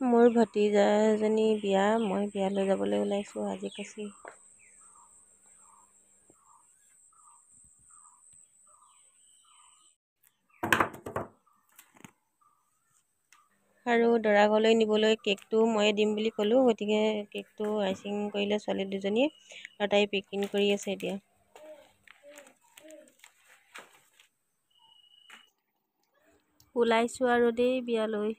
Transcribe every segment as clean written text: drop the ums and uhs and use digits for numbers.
মোৰ ভতিজাজনী বিয়া, মই বিয়ালৈ যাবলৈ ওলাইছোঁ আজি কাচি। আৰু দৰা ঘৰলৈ নিবলৈ কেকটো ময়ে দিম বুলি ক'লোঁ, গতিকে কেকটো আইচিং কৰিলে ছোৱালী দুজনীয়ে আৰু তাই পেকিং কৰি আছে এতিয়া। ওলাইছোঁ আৰু দেই বিয়ালৈ।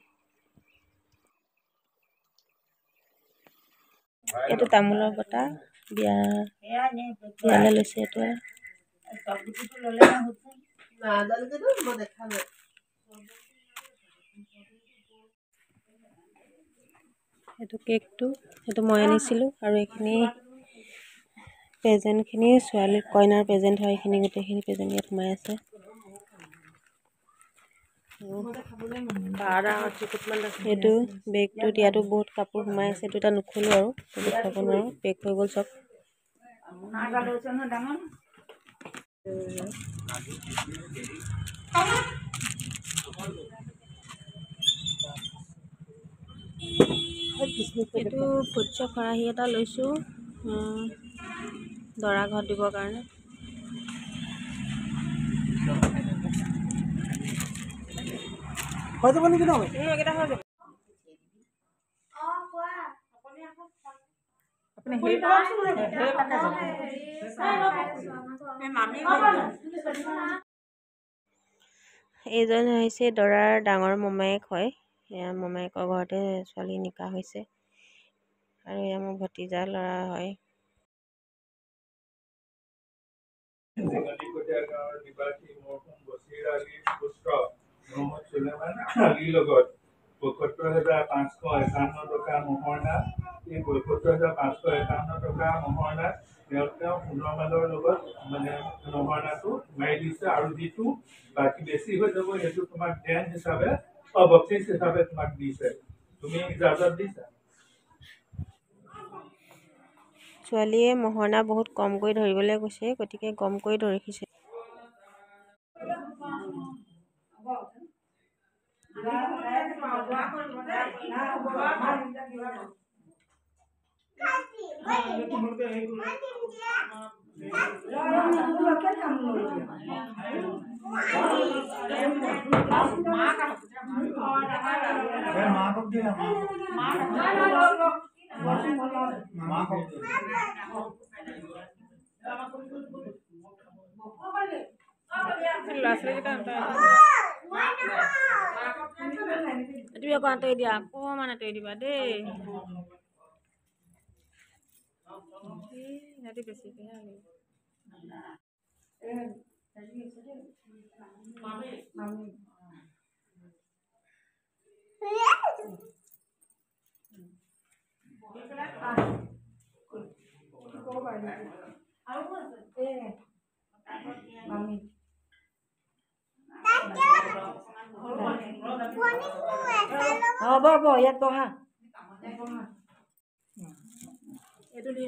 এইটো তামোলৰ বটা, বিয়ালৈ লৈছে এইটো। এইটো কেকটো, সেইটো মই আনিছিলোঁ আৰু এইখিনি প্ৰেজেণ্টখিনি ছোৱালীৰ কইনাৰ প্ৰেজেণ্ট হয়, এইখিনি গোটেইখিনি প্ৰেজেণ্ট ইয়াত সোমাই আছে। এইটো বেগটোত ইয়াতো বহুত কাপোৰ সোমাই আছে, এইটো এটা নুখুলোঁ আৰু দেখুৱাব নোৱাৰোঁ, পেক হৈ গ'ল চব। এইটো ফুটছ খৰাহী এটা লৈছোঁ দৰা ঘৰত দিবৰ কাৰণে। হৈ যাব নেকি নহয়? এইকেইটা হৈ যাব। এইজন হৈছে দৰাৰ ডাঙৰ মোমায়েক হয়। এয়া মোমায়েকৰ ঘৰতে ছোৱালী নিকাহ হৈছে আৰু এয়া মোৰ ভতিজা ল'ৰা হয়। লগত ৭৫৫51 টকা মহৰ্ণা, এই ৭৫৫51 টকা মহৰ্ণা তেওঁ সোণৰ মালৰ লগত মানে মহৰ্ণাটো মাৰি দিছে আৰু যিটো বাকী বেছি হৈ যাব সেইটো তোমাক ডেন হিচাপে বকচিচ হিচাপে তোমাক দিছে। তুমি ইজাজত দিছা? ছোৱালীয়ে মহৰ্ণা বহুত কমকৈ ধৰিবলৈ কৈছে, গতিকে কমকৈ ধৰিছে। তুমি আকৌ আঁতৰি দিয়া, অকণমান আঁতৰি দিবা দেই। সিহঁতি বেছিকেহে আহিব। হ'ব ইয়াত বহা। এইটো দি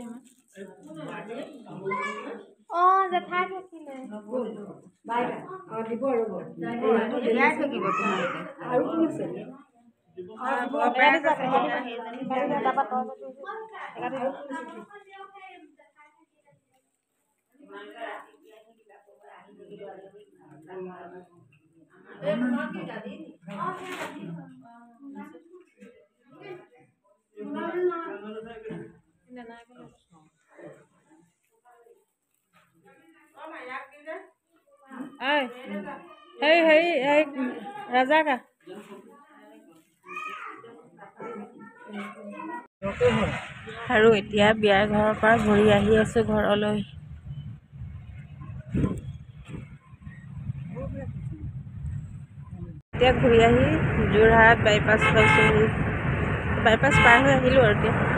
জেঠাই থাকিলে দিব আৰু কি আছে? ৰাজা কা আৰু এতিয়া বিয়াৰ ঘৰৰ পৰা ঘূৰি আহি আছো ঘৰলৈ। এতিয়া ঘূৰি আহি যোৰহাট বাইপাছ পাইছোঁহি। বাইপাছ পাৰ হৈ আহিলোঁ আৰু এতিয়া।